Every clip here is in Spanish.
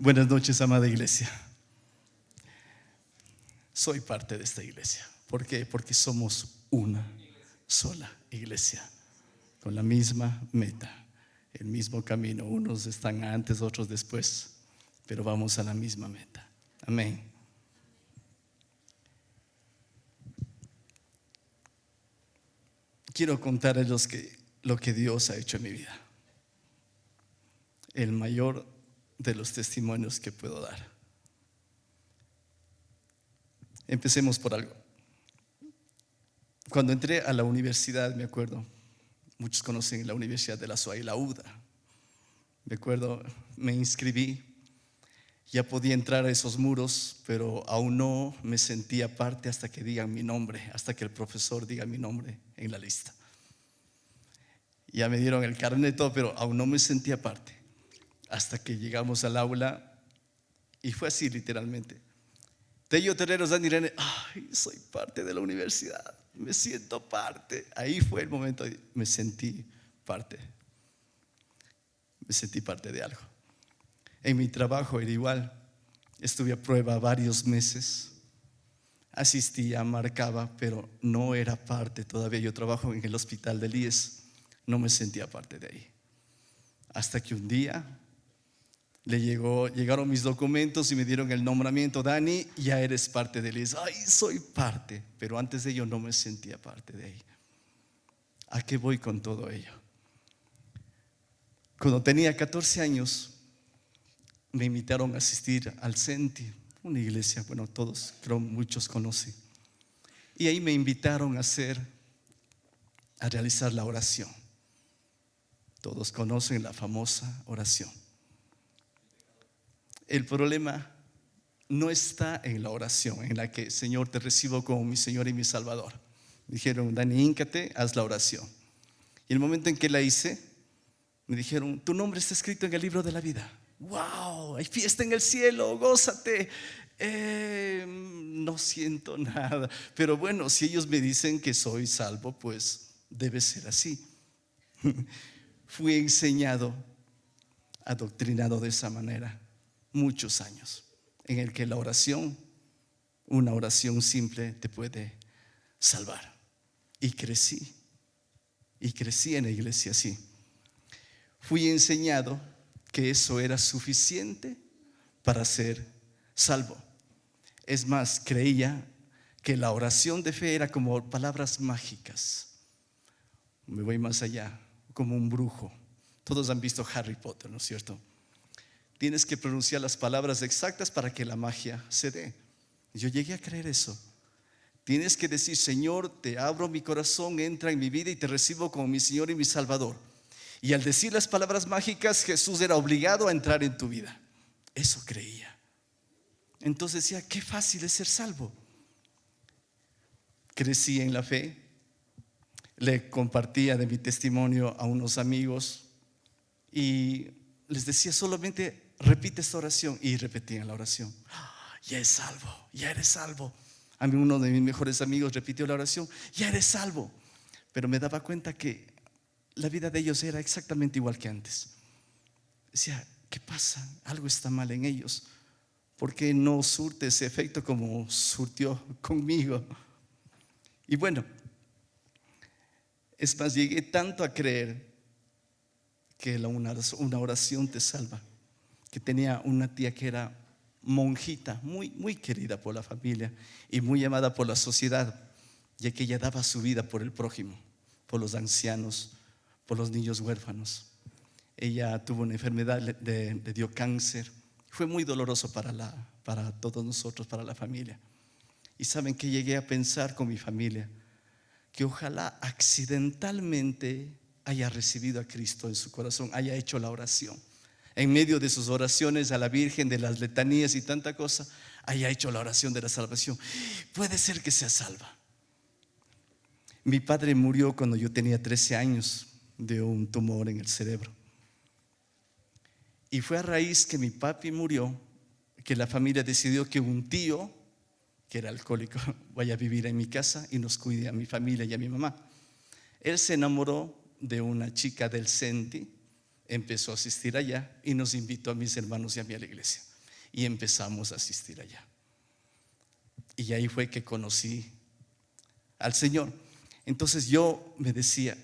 Buenas noches, amada iglesia. Soy parte de esta iglesia. ¿Por qué? Porque somos una sola iglesia, con la misma meta, el mismo camino. Unos están antes, otros después, pero vamos a la misma meta. Amén. Quiero contarles lo que Dios ha hecho en mi vida. El mayor de los testimonios que puedo dar. Empecemos por algo. Cuando entré a la universidad, me acuerdo, muchos conocen la Universidad de la SUAY, la UDA. Me acuerdo, me inscribí, ya podía entrar a esos muros, pero aún no me sentía parte hasta que digan mi nombre, hasta que el profesor diga mi nombre en la lista. Ya me dieron el carnet y todo, pero aún no me sentía parte, hasta que llegamos al aula y fue así literalmente. Tello Terreros, Dani Irene, ay, soy parte de la universidad, me siento parte. Ahí fue el momento, me sentí parte de algo. En mi trabajo era igual, estuve a prueba varios meses, asistía, marcaba, pero no era parte todavía. Yo trabajo en el hospital del IES, no me sentía parte de ahí. Hasta que un día llegaron mis documentos y me dieron el nombramiento. Dani, ya eres parte del IES. Ay, soy parte, pero antes de ello no me sentía parte de ahí. ¿A qué voy con todo ello? Cuando tenía 14 años me invitaron a asistir al CENTI, una iglesia, bueno, todos, creo muchos conocen. Y ahí me invitaron a realizar la oración. Todos conocen la famosa oración. El problema no está en la oración, en la que Señor, te recibo como mi Señor y mi Salvador. Me dijeron, Dani, híncate, haz la oración. Y el momento en que la hice, me dijeron, tu nombre está escrito en el libro de la vida. ¡Wow! Hay fiesta en el cielo, gózate. No siento nada. Pero bueno, si ellos me dicen que soy salvo, pues debe ser así. Fui enseñado, adoctrinado de esa manera muchos años, en el que la oración, una oración simple, te puede salvar. Y crecí en la iglesia así. Fui enseñado que eso era suficiente para ser salvo. Es más, creía que la oración de fe era como palabras mágicas. Me voy más allá, como un brujo. Todos han visto Harry Potter, ¿no es cierto? Tienes que pronunciar las palabras exactas para que la magia se dé. Yo llegué a creer eso. Tienes que decir, Señor, te abro mi corazón, entra en mi vida y te recibo como mi Señor y mi Salvador. Y al decir las palabras mágicas, Jesús era obligado a entrar en tu vida. Eso creía. Entonces decía, qué fácil es ser salvo. Crecí en la fe. Le compartía de mi testimonio a unos amigos y les decía, solamente repite esta oración. Y repetían la oración. Ya es salvo, ya eres salvo. A mí uno de mis mejores amigos repitió la oración, ya eres salvo. Pero me daba cuenta que la vida de ellos era exactamente igual que antes. Decía, ¿qué pasa? Algo está mal en ellos. ¿Por qué no surte ese efecto como surtió conmigo? Y bueno, es más, llegué tanto a creer que una oración te salva. Que tenía una tía que era monjita, muy, muy querida por la familia y muy amada por la sociedad, ya que ella daba su vida por el prójimo, por los ancianos, por los niños huérfanos. Ella tuvo una enfermedad, le dio cáncer. Fue muy doloroso para todos nosotros, para la familia. Y saben que llegué a pensar con mi familia que ojalá accidentalmente haya recibido a Cristo en su corazón, haya hecho la oración. En medio de sus oraciones a la Virgen, de las letanías y tanta cosa, haya hecho la oración de la salvación. Puede ser que sea salva. Mi padre murió cuando yo tenía 13 años de un tumor en el cerebro. Y fue a raíz que mi papi murió que la familia decidió que un tío, que era alcohólico, vaya a vivir en mi casa y nos cuide a mi familia y a mi mamá. Él se enamoró de una chica del CENTI, empezó a asistir allá y nos invitó a mis hermanos y a mí a la iglesia. y empezamos a asistir allá. Y ahí fue que conocí al Señor. Entonces yo me decía,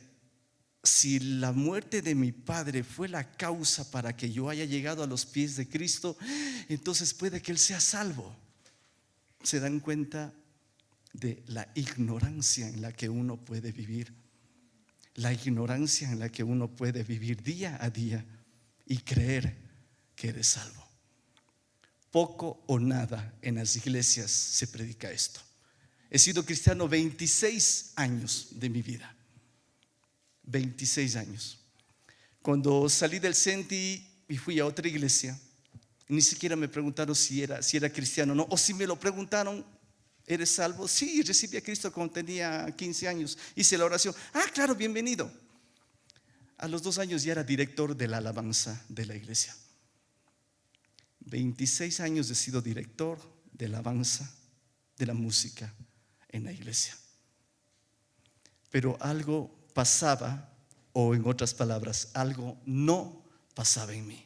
si la muerte de mi padre fue la causa para que yo haya llegado a los pies de Cristo, entonces puede que Él sea salvo. ¿Se dan cuenta de la ignorancia en la que uno puede vivir? La ignorancia en la que uno puede vivir día a día y creer que eres salvo. Poco o nada en las iglesias se predica esto. He sido cristiano 26 años de mi vida. 26 años. Cuando salí del CENTI y fui a otra iglesia, ni siquiera me preguntaron si era cristiano o no, o si me lo preguntaron, ¿eres salvo? Sí, recibí a Cristo cuando tenía 15 años. Hice la oración. Claro, bienvenido. A los 2 años ya era director de la alabanza de la iglesia. 26 años he sido director de la alabanza, de la música en la iglesia. Pero algo pasaba, o en otras palabras, algo no pasaba en mí.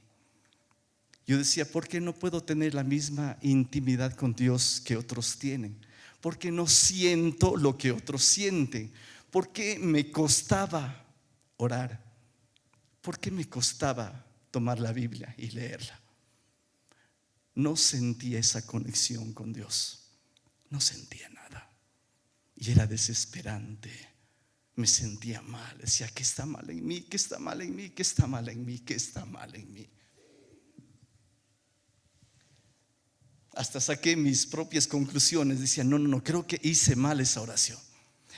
Yo decía, ¿por qué no puedo tener la misma intimidad con Dios que otros tienen? ¿Por qué no siento lo que otros sienten? ¿Por qué me costaba orar? ¿Por qué me costaba tomar la Biblia y leerla? No sentía esa conexión con Dios. No sentía nada. Y era desesperante. Me sentía mal. Decía, ¿qué está mal en mí? ¿Qué está mal en mí? ¿Qué está mal en mí? ¿Qué está mal en mí? Hasta saqué mis propias conclusiones. Decía, no, creo que hice mal esa oración.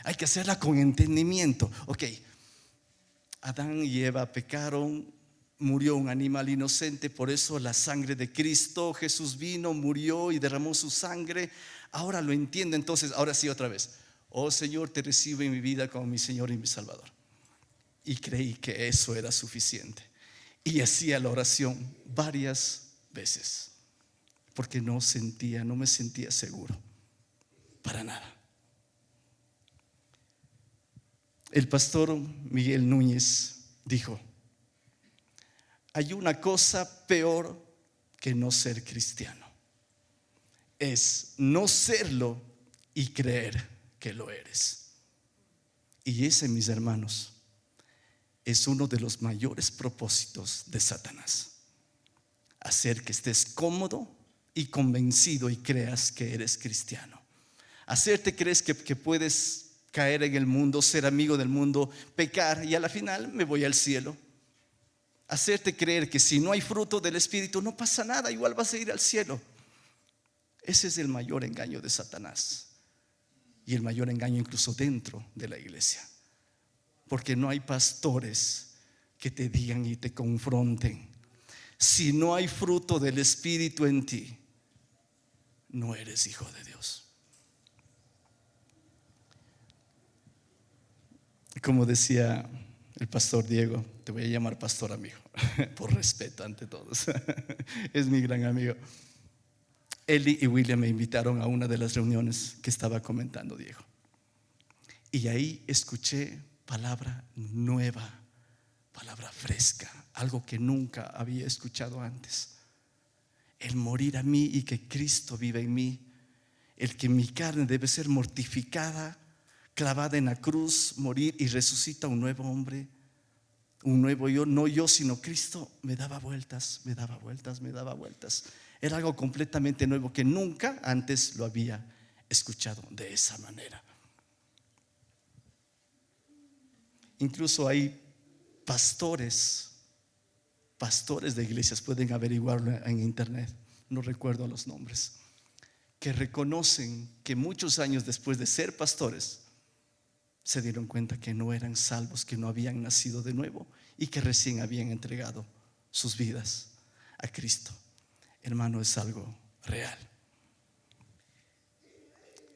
Hay que hacerla con entendimiento. Ok, Adán y Eva pecaron, murió un animal inocente, por eso la sangre de Cristo, Jesús vino, murió y derramó su sangre. Ahora lo entiendo, entonces, ahora sí otra vez. Oh Señor, te recibo en mi vida como mi Señor y mi Salvador. Y creí que eso era suficiente. Y hacía la oración varias veces, porque no me sentía seguro, para nada. El pastor Miguel Núñez dijo, hay una cosa peor que no ser cristiano. Es no serlo y creer que lo eres. Y ese, mis hermanos, es uno de los mayores propósitos de Satanás. Hacer que estés cómodo y convencido y creas que eres cristiano. Hacerte crees que puedes caer en el mundo, ser amigo del mundo, pecar y a la final me voy al cielo. Hacerte creer que si no hay fruto del Espíritu no pasa nada, igual vas a ir al cielo. Ese es el mayor engaño de Satanás y el mayor engaño incluso dentro de la iglesia, porque no hay pastores que te digan y te confronten. Si no hay fruto del Espíritu en ti, no eres hijo de Dios. Como decía el pastor Diego, te voy a llamar pastor amigo, por respeto ante todos. Es mi gran amigo. Eli y William me invitaron a una de las reuniones que estaba comentando Diego. Y ahí escuché palabra nueva, palabra fresca, algo que nunca había escuchado antes. El morir a mí y que Cristo viva en mí. El que mi carne debe ser mortificada, clavada en la cruz, morir y resucita un nuevo hombre, un nuevo yo, no yo sino Cristo. Me daba vueltas. Era algo completamente nuevo que nunca antes lo había escuchado de esa manera. Incluso hay pastores de iglesias, pueden averiguarlo en internet, no recuerdo los nombres, que reconocen que muchos años después de ser pastores se dieron cuenta que no eran salvos, que no habían nacido de nuevo y que recién habían entregado sus vidas a Cristo. Hermano, es algo real.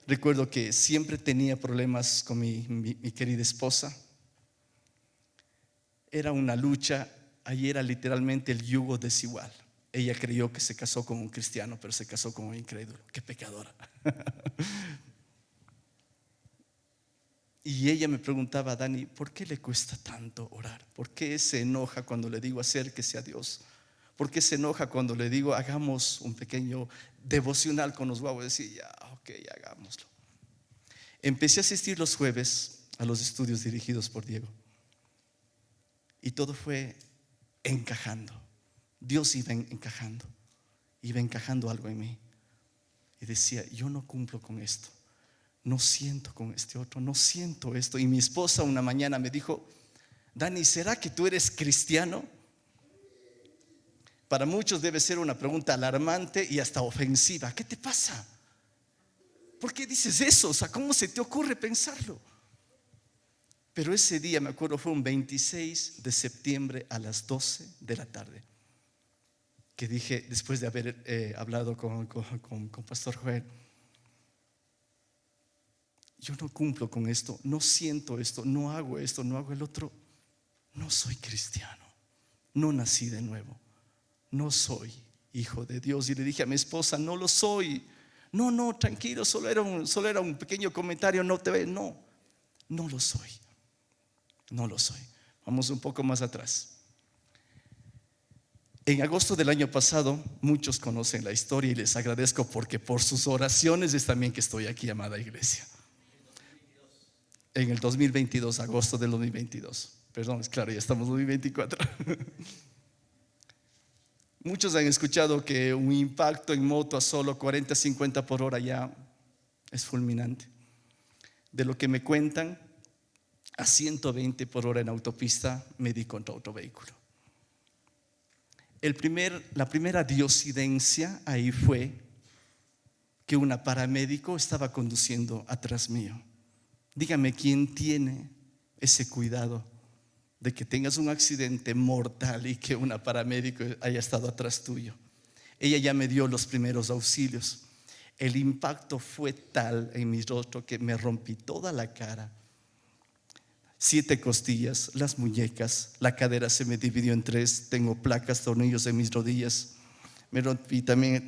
Recuerdo que siempre tenía problemas con mi querida esposa. Era una lucha. Allí era literalmente el yugo desigual. Ella creyó que se casó con un cristiano, pero se casó con un incrédulo. Qué pecadora. Y ella me preguntaba, Dani, ¿por qué le cuesta tanto orar? ¿Por qué se enoja cuando le digo acérquese a Dios? ¿Por qué se enoja cuando le digo hagamos un pequeño devocional con los guaguas? Decía, ya, ok, hagámoslo. Empecé a asistir los jueves a los estudios dirigidos por Diego. Y todo fue encajando. Dios iba encajando algo en mí. Y decía, yo no cumplo con esto, no siento con este otro, no siento esto. Y mi esposa una mañana me dijo, Dani, ¿será que tú eres cristiano? Para muchos debe ser una pregunta alarmante y hasta ofensiva. ¿Qué te pasa? ¿Por qué dices eso? O sea, ¿cómo se te ocurre pensarlo? Pero ese día, me acuerdo, fue un 26 de septiembre a las 12 de la tarde, que dije, después de haber hablado con Pastor Joel, yo no cumplo con esto, no siento esto, no hago esto, no hago el otro. No soy cristiano, no nací de nuevo, no soy hijo de Dios. Y le dije a mi esposa, no lo soy. No, tranquilo, solo era un pequeño comentario, no lo soy. No lo soy. Vamos un poco más atrás. En agosto del año pasado, muchos conocen la historia y les agradezco porque por sus oraciones es también que estoy aquí, amada iglesia. En el 2022, agosto del 2022. Perdón, es claro, ya estamos en 2024. Muchos han escuchado que un impacto en moto a solo 40, 50 por hora ya es fulminante. De lo que me cuentan, a 120 por hora en autopista me di contra otro vehículo. La primera diosidencia ahí fue que una paramédico estaba conduciendo atrás mío. Dígame, ¿quién tiene ese cuidado de que tengas un accidente mortal y que una paramédico haya estado atrás tuyo? Ella ya me dio los primeros auxilios. El impacto fue tal en mi rostro que me rompí toda la cara, 7 costillas, las muñecas, la cadera se me dividió en 3, tengo placas, tornillos en mis rodillas, me rompí también,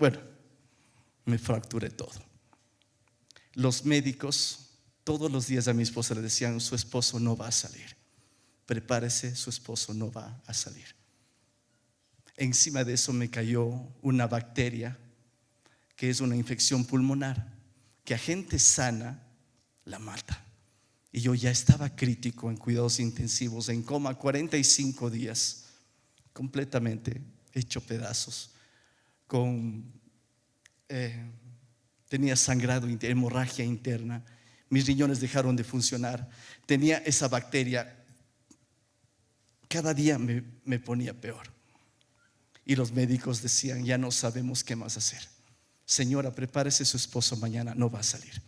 me fracturé todo. Los médicos todos los días a mi esposa le decían, su esposo no va a salir, prepárese, su esposo no va a salir. Encima de eso me cayó una bacteria que es una infección pulmonar que a gente sana la mata. Y yo ya estaba crítico en cuidados intensivos, en coma 45 días, completamente hecho pedazos, tenía sangrado, hemorragia interna, mis riñones dejaron de funcionar, tenía esa bacteria, cada día me ponía peor. Y los médicos decían, ya no sabemos qué más hacer. Señora, prepárese, su esposo mañana no va a salir.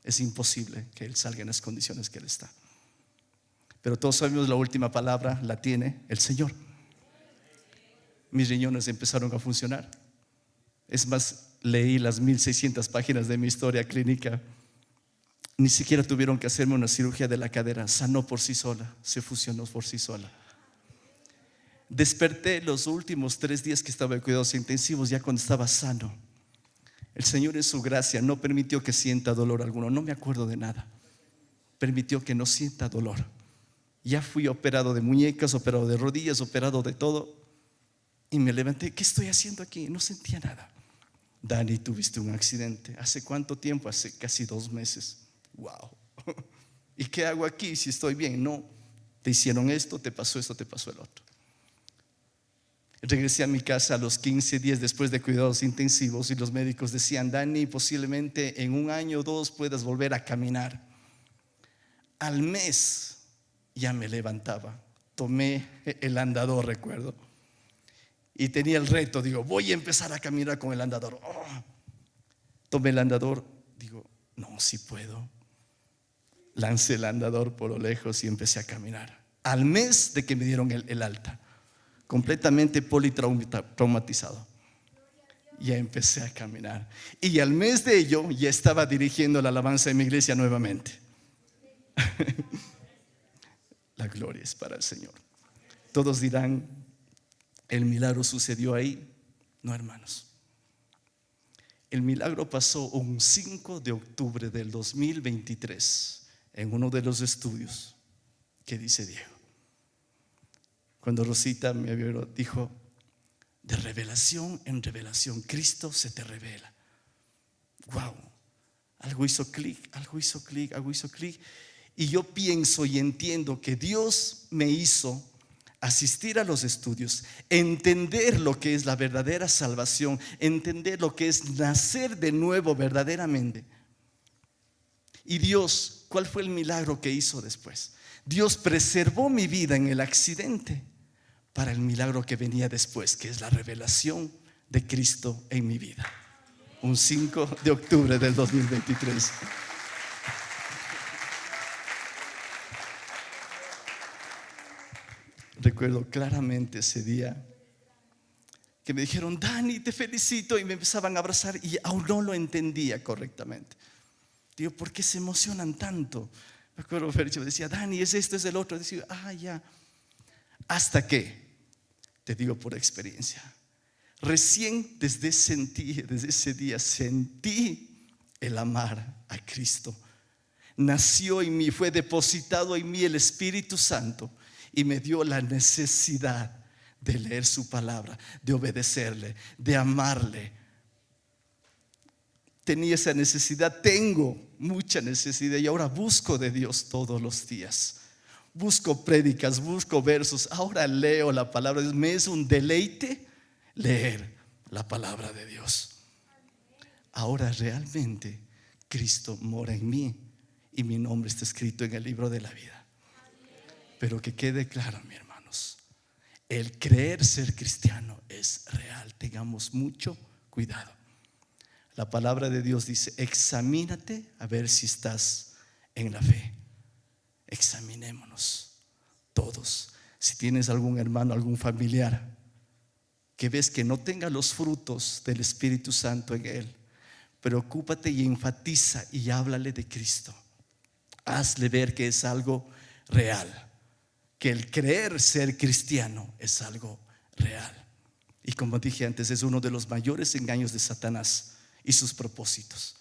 Es imposible que él salga en las condiciones que él está. Pero todos sabemos la última palabra la tiene el Señor. Mis riñones empezaron a funcionar. Es más, leí las 1600 páginas de mi historia clínica. Ni siquiera tuvieron que hacerme una cirugía de la cadera. Sanó por sí sola, se fusionó por sí sola. Desperté los últimos 3 días que estaba en cuidados intensivos, ya cuando estaba sano. El Señor en su gracia no permitió que sienta dolor alguno. No me acuerdo de nada. Permitió que no sienta dolor. Ya fui operado de muñecas, operado de rodillas, operado de todo. Y me levanté, ¿qué estoy haciendo aquí? No sentía nada. Dani, tuviste un accidente. ¿Hace cuánto tiempo? Hace casi 2 meses. Wow. ¿Y qué hago aquí si estoy bien? No, te hicieron esto, te pasó esto, te pasó el otro. Regresé a mi casa a los 15 días después de cuidados intensivos y los médicos decían, Dani, posiblemente en 1 año o 2 puedas volver a caminar. Al mes ya me levantaba, tomé el andador, recuerdo, y tenía el reto, digo, voy a empezar a caminar con el andador. Tomé el andador, digo, no, sí puedo. Lancé el andador por lo lejos y empecé a caminar. Al mes de que me dieron el alta, completamente politraumatizado, ya empecé a caminar. Y al mes de ello ya estaba dirigiendo la alabanza de mi iglesia nuevamente. La gloria es para el Señor. Todos dirán, el milagro sucedió ahí. No, hermanos. El milagro pasó un 5 de octubre del 2023 en uno de los estudios que dice Diego. Cuando Rosita me vio, dijo, de revelación en revelación, Cristo se te revela. Wow, algo hizo clic. Y yo pienso y entiendo que Dios me hizo asistir a los estudios, entender lo que es la verdadera salvación, entender lo que es nacer de nuevo verdaderamente. Y Dios, ¿cuál fue el milagro que hizo después? Dios preservó mi vida en el accidente para el milagro que venía después, que es la revelación de Cristo en mi vida. Un 5 de octubre del 2023. Recuerdo claramente ese día que me dijeron: Dani, te felicito, y me empezaban a abrazar y aún no lo entendía correctamente. Digo, ¿por qué se emocionan tanto? Me acuerdo, Fercho me decía: Dani, es esto, es el otro. Decía, ya. Hasta que, te digo por experiencia, recién desde ese día sentí el amar a Cristo. Nació en mí, fue depositado en mí el Espíritu Santo y me dio la necesidad de leer su palabra, de obedecerle, de amarle. Tenía esa necesidad, tengo mucha necesidad, y ahora busco de Dios todos los días. Busco prédicas, busco versos, ahora leo la palabra de Dios. Me es un deleite leer la palabra de Dios. Ahora realmente Cristo mora en mí y mi nombre está escrito en el libro de la vida. Pero que quede claro, mis hermanos, el creer ser cristiano es real. Tengamos mucho cuidado. La palabra de Dios dice: examínate a ver si estás en la fe. Examinémonos todos. Si tienes algún hermano, algún familiar que ves que no tenga los frutos del Espíritu Santo en él, preocúpate y enfatiza y háblale de Cristo. Hazle ver que es algo real, que el creer ser cristiano es algo real. Y como dije antes, es uno de los mayores engaños de Satanás y sus propósitos.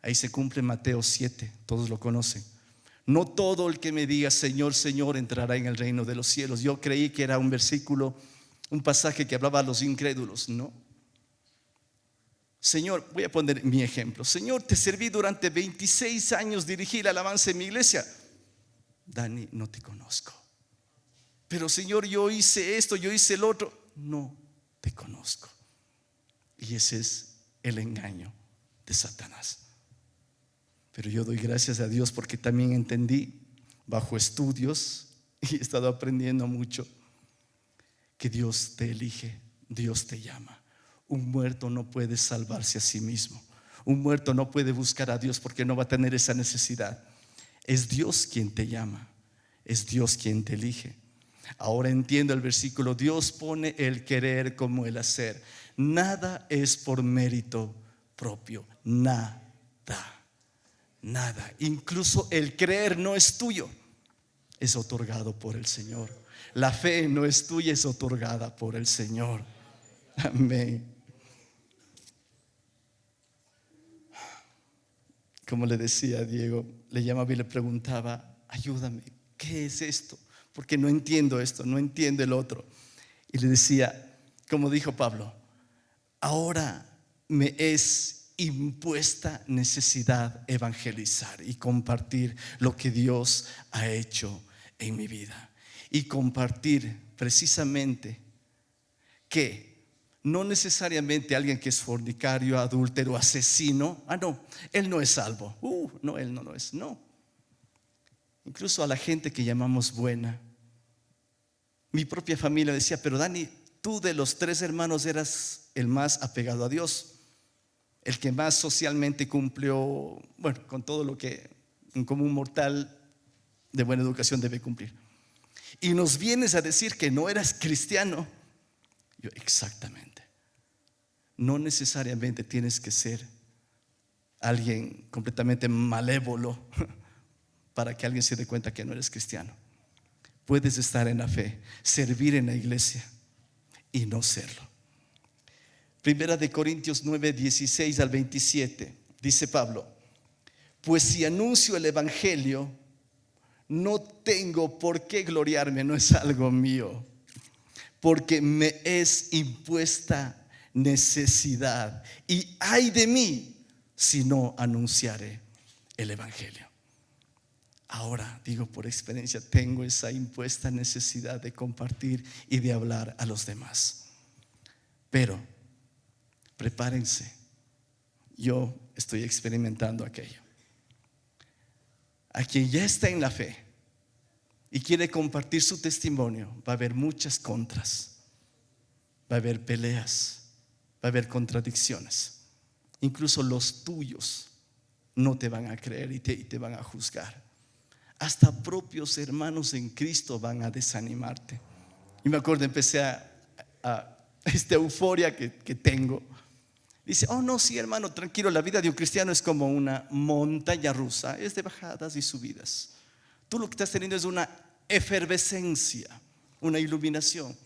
Ahí se cumple Mateo 7, todos lo conocen. No todo el que me diga Señor, Señor entrará en el reino de los cielos. Yo creí que era un versículo, un pasaje que hablaba a los incrédulos. No. Señor, voy a poner mi ejemplo. Señor, te serví durante 26 años dirigir la alabanza en mi iglesia. Dani, no te conozco. Pero Señor, yo hice esto, yo hice el otro. No te conozco. Y ese es el engaño de Satanás. Pero yo doy gracias a Dios porque también entendí, bajo estudios, y he estado aprendiendo mucho, que Dios te elige, Dios te llama. Un muerto no puede salvarse a sí mismo. Un muerto no puede buscar a Dios porque no va a tener esa necesidad. Es Dios quien te llama, es Dios quien te elige. Ahora entiendo el versículo: Dios pone el querer como el hacer. Nada es por mérito propio, nada. Incluso el creer no es tuyo, es otorgado por el Señor. La fe no es tuya, es otorgada por el Señor. Amén. Como le decía a Diego, le llamaba y le preguntaba: ayúdame, ¿qué es esto? Porque no entiendo esto, no entiendo el otro. Y le decía, como dijo Pablo: ahora me es impuesta necesidad evangelizar y compartir lo que Dios ha hecho en mi vida. Y compartir precisamente que no necesariamente alguien que es fornicario, adúltero, asesino, no, él no es salvo. No, él no lo es. No. Incluso a la gente que llamamos buena. Mi propia familia decía: pero Dani, tú de los 3 hermanos eras el más apegado a Dios, el que más socialmente cumplió, bueno, con todo lo que un común mortal de buena educación debe cumplir. Y nos vienes a decir que no eras cristiano. Yo, exactamente. No necesariamente tienes que ser alguien completamente malévolo para que alguien se dé cuenta que no eres cristiano. Puedes estar en la fe, servir en la iglesia y no serlo. Primera de Corintios 9, 16 al 27, dice Pablo: pues si anuncio el evangelio, no tengo por qué gloriarme, no es algo mío, porque me es impuesta necesidad, y ay de mí si no anunciaré el evangelio. Ahora digo por experiencia, tengo esa impuesta necesidad de compartir y de hablar a los demás. Pero prepárense, yo estoy experimentando aquello. A quien ya está en la fe y quiere compartir su testimonio, va a haber muchas contras, va a haber peleas, va a haber contradicciones. Incluso los tuyos no te van a creer y te van a juzgar. Hasta propios hermanos en Cristo van a desanimarte. Y me acuerdo, empecé a esta euforia que tengo. Dice, oh no, sí hermano, tranquilo, la vida de un cristiano es como una montaña rusa, es de bajadas y subidas. Tú lo que estás teniendo es una efervescencia, una iluminación.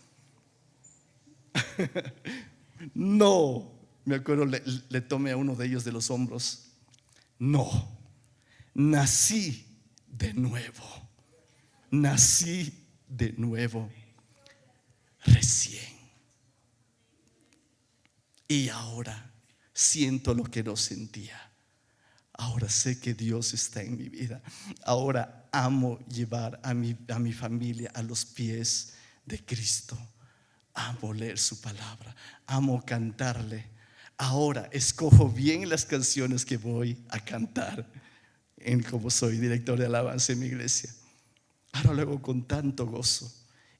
No, me acuerdo, le tomé a uno de ellos de los hombros. No, nací de nuevo. Nací de nuevo recién. Y ahora siento lo que no sentía. Ahora sé que Dios está en mi vida. Ahora amo llevar a mi familia a los pies de Cristo. Amo leer su palabra. Amo cantarle. Ahora escojo bien las canciones que voy a cantar. Como soy director de alabanza en mi iglesia, ahora lo hago con tanto gozo.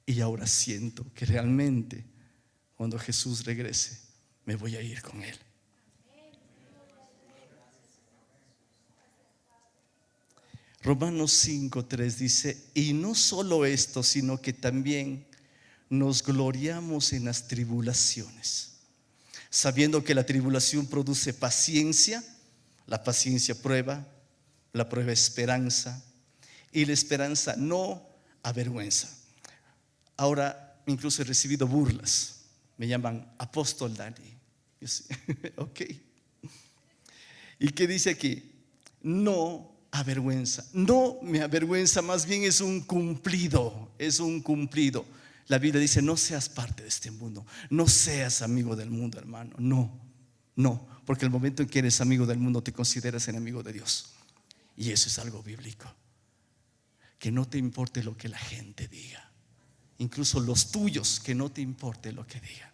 Y ahora siento que realmente cuando Jesús regrese me voy a ir con Él. Romanos 5:3 dice, y no solo esto, sino que también nos gloriamos en las tribulaciones, sabiendo que la tribulación produce paciencia, la paciencia prueba, la prueba esperanza, y la esperanza no avergüenza. Ahora incluso he recibido burlas, me llaman apóstol Dani. Yo sí, ok. ¿Y qué dice aquí? No avergüenza, no me avergüenza, más bien es un cumplido, es un cumplido. La Biblia dice, no seas parte de este mundo, no seas amigo del mundo, hermano. No, porque el momento en que eres amigo del mundo te consideras enemigo de Dios. Y eso es algo bíblico. Que no te importe lo que la gente diga, incluso los tuyos, que no te importe lo que digan.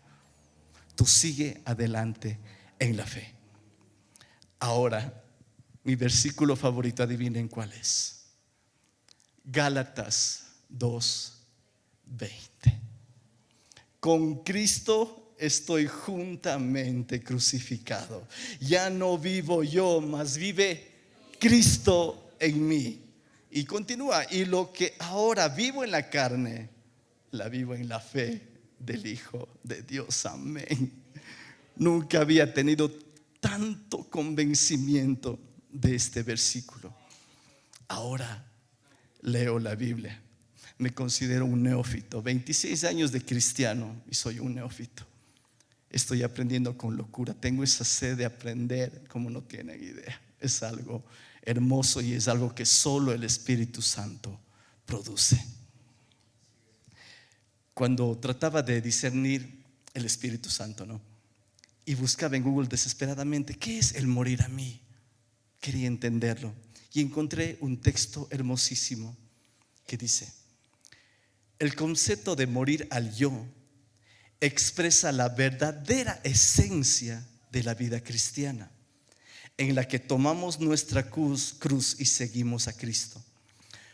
Tú sigue adelante en la fe. Ahora, mi versículo favorito, adivinen cuál es. Gálatas 2:20. Con Cristo estoy juntamente crucificado. Ya no vivo yo, mas vive Cristo en mí. Y continúa, y lo que ahora vivo en la carne, la vivo en la fe del Hijo de Dios. Amén. Nunca había tenido tanto convencimiento de este versículo. Ahora leo la Biblia. Me considero un neófito, 26 años de cristiano y soy un neófito. Estoy aprendiendo con locura. Tengo esa sed de aprender como no tienen idea. Es algo hermoso y es algo que solo el Espíritu Santo produce. Cuando trataba de discernir el Espíritu Santo, ¿no? Y buscaba en Google desesperadamente, ¿qué es el morir a mí? Quería entenderlo. Y encontré un texto hermosísimo que dice: el concepto de morir al yo expresa la verdadera esencia de la vida cristiana, en la que tomamos nuestra cruz y seguimos a Cristo.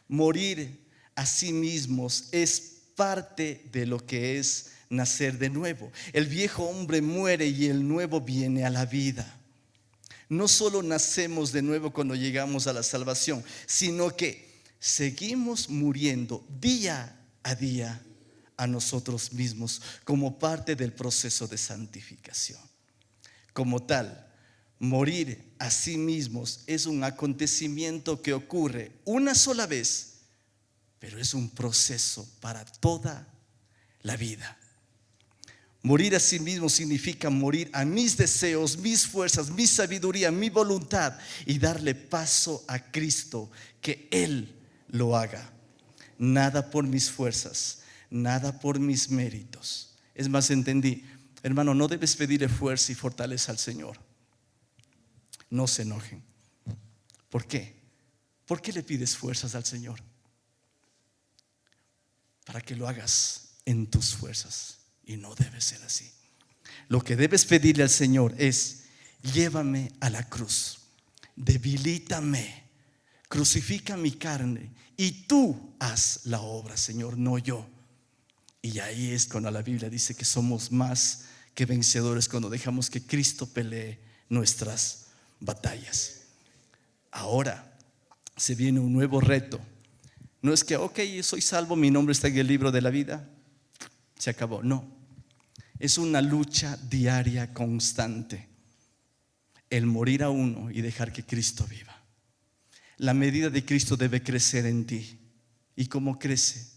Morir a sí mismos es parte de lo que es nacer de nuevo. El viejo hombre muere y el nuevo viene a la vida. No solo nacemos de nuevo cuando llegamos a la salvación, sino que seguimos muriendo día a día a nosotros mismos como parte del proceso de santificación. Como tal, morir a sí mismos es un acontecimiento que ocurre una sola vez, pero es un proceso para toda la vida. Morir a sí mismo significa morir a mis deseos, mis fuerzas, mi sabiduría, mi voluntad y darle paso a Cristo, que Él lo haga. Nada por mis fuerzas, nada por mis méritos. Es más, entendí, hermano, no debes pedirle fuerza y fortaleza al Señor. No se enojen. ¿Por qué? ¿Por qué le pides fuerzas al Señor? Para que lo hagas en tus fuerzas, y no debe ser así. Lo que debes pedirle al Señor es: llévame a la cruz, debilítame, crucifica mi carne y tú haz la obra, Señor, no yo. Y ahí es cuando la Biblia dice que somos más que vencedores, cuando dejamos que Cristo pelee nuestras batallas. Ahora se viene un nuevo reto. No es que, ok, soy salvo, mi nombre está en el libro de la vida, se acabó. No, es una lucha diaria constante, el morir a uno y dejar que Cristo viva. La medida de Cristo debe crecer en ti. ¿Y cómo crece?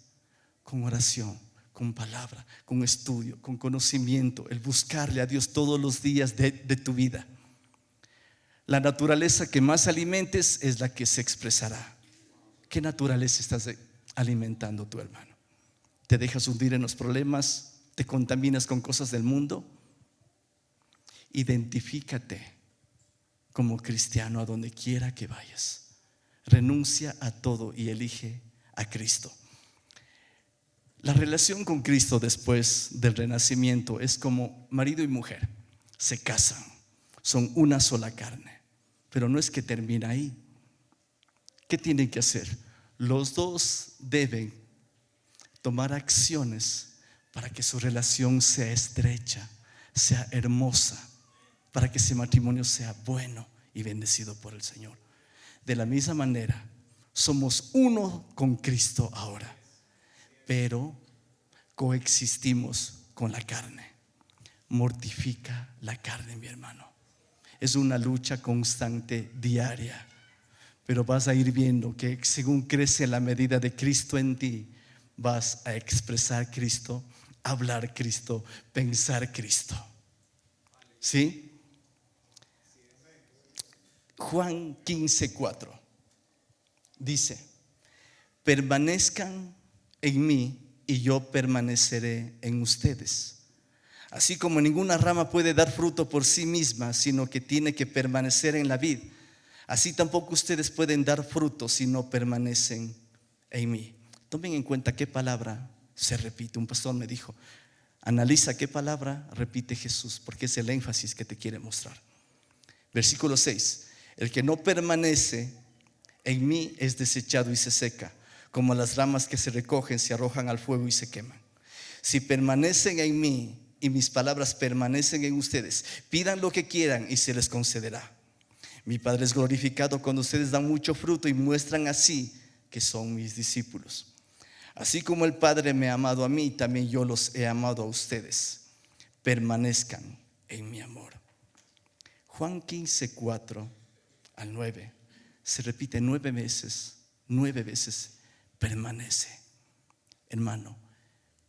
Con oración, con palabra, con estudio, con conocimiento, el buscarle a Dios todos los días de tu vida. La naturaleza que más alimentes es la que se expresará. ¿Qué naturaleza estás alimentando tu hermano? ¿Te dejas hundir en los problemas? ¿Te contaminas con cosas del mundo? Identifícate como cristiano a donde quiera que vayas. Renuncia a todo y elige a Cristo. La relación con Cristo después del renacimiento es como marido y mujer. Se casan, son una sola carne. Pero no es que termina ahí. ¿Qué tienen que hacer? Los dos deben tomar acciones para que su relación sea estrecha, sea hermosa, para que ese matrimonio sea bueno y bendecido por el Señor. De la misma manera, somos uno con Cristo ahora, pero coexistimos con la carne. Mortifica la carne, mi hermano. Es una lucha constante, diaria. Pero vas a ir viendo que según crece la medida de Cristo en ti, vas a expresar Cristo, hablar Cristo, pensar Cristo. ¿Sí? Juan 15:4 dice: permanezcan en mí y yo permaneceré en ustedes. Así como ninguna rama puede dar fruto por sí misma, sino que tiene que permanecer en la vid, así tampoco ustedes pueden dar fruto si no permanecen en mí. Tomen en cuenta qué palabra se repite. Un pastor me dijo: analiza qué palabra repite Jesús, porque es el énfasis que te quiere mostrar. Versículo 6: el que no permanece en mí es desechado y se seca, como las ramas que se recogen, se arrojan al fuego y se queman. Si permanecen en mí y mis palabras permanecen en ustedes, pidan lo que quieran y se les concederá. Mi Padre es glorificado cuando ustedes dan mucho fruto y muestran así que son mis discípulos. Así como el Padre me ha amado a mí, también yo los he amado a ustedes. Permanezcan en mi amor. Juan 15:4 al 9 se repite 9 veces. 9 veces permanece. Hermano,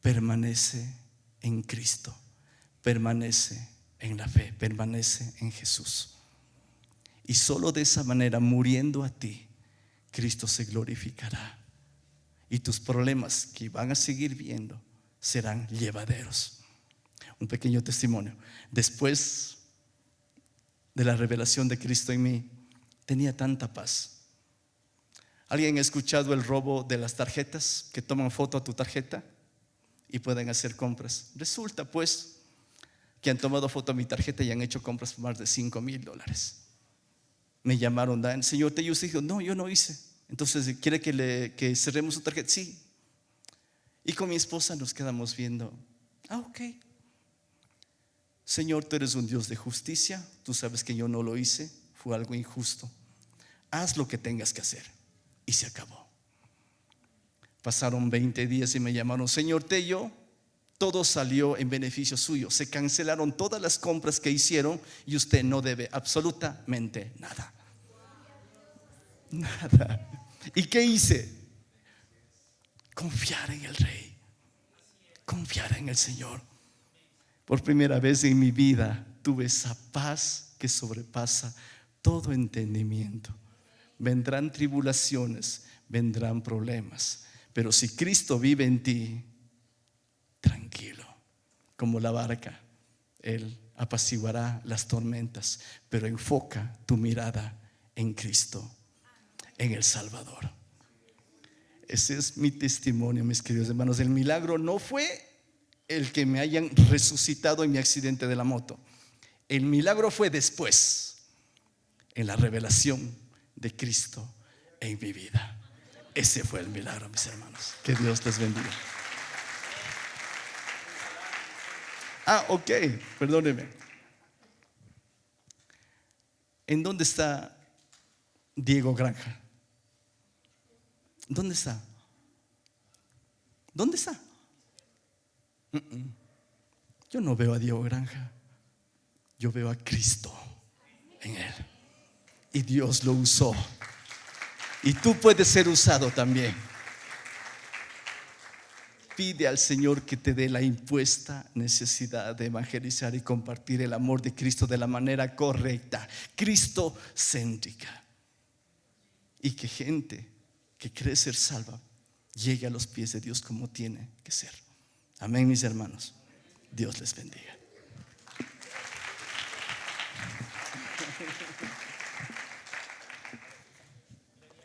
permanece en Cristo, permanece en la fe, permanece en Jesús. Y solo de esa manera, muriendo a ti, Cristo se glorificará. Y tus problemas que van a seguir viendo serán llevaderos. Un pequeño testimonio. Después de la revelación de Cristo en mí, tenía tanta paz. ¿Alguien ha escuchado el robo de las tarjetas? Que toman foto a tu tarjeta y pueden hacer compras. Resulta pues que han tomado foto a mi tarjeta y han hecho compras por más de $5,000. Me llamaron, Dan, señor, ¿te usted? Dijo, no, yo no hice. Entonces, ¿quiere que cerremos su tarjeta? Sí. Y con mi esposa nos quedamos viendo. Ok. Señor, tú eres un Dios de justicia. Tú sabes que yo no lo hice. Fue algo injusto. Haz lo que tengas que hacer. Y se acabó. Pasaron 20 días y me llamaron, señor Tello, todo salió en beneficio suyo. Se cancelaron todas las compras que hicieron y usted no debe absolutamente nada. Nada. ¿Y qué hice? Confiar en el Rey, confiar en el Señor. Por primera vez en mi vida tuve esa paz que sobrepasa todo entendimiento. Vendrán tribulaciones, vendrán problemas, pero si Cristo vive en ti, como la barca. Él apaciguará las tormentas, pero enfoca tu mirada en Cristo, en el Salvador. Ese es mi testimonio, mis queridos hermanos. El milagro no fue el que me hayan resucitado en mi accidente de la moto. El milagro fue después, en la revelación de Cristo en mi vida. Ese fue el milagro, mis hermanos. Que Dios les bendiga. Ok, perdóneme. ¿En dónde está Diego Granja? ¿Dónde está? ¿Dónde está? Yo no veo a Diego Granja. Yo veo a Cristo en él. Y Dios lo usó. Y tú puedes ser usado también. Pide al Señor que te dé la impuesta necesidad de evangelizar y compartir el amor de Cristo de la manera correcta, cristocéntrica. Y que gente que cree ser salva llegue a los pies de Dios como tiene que ser. Amén, mis hermanos. Dios les bendiga.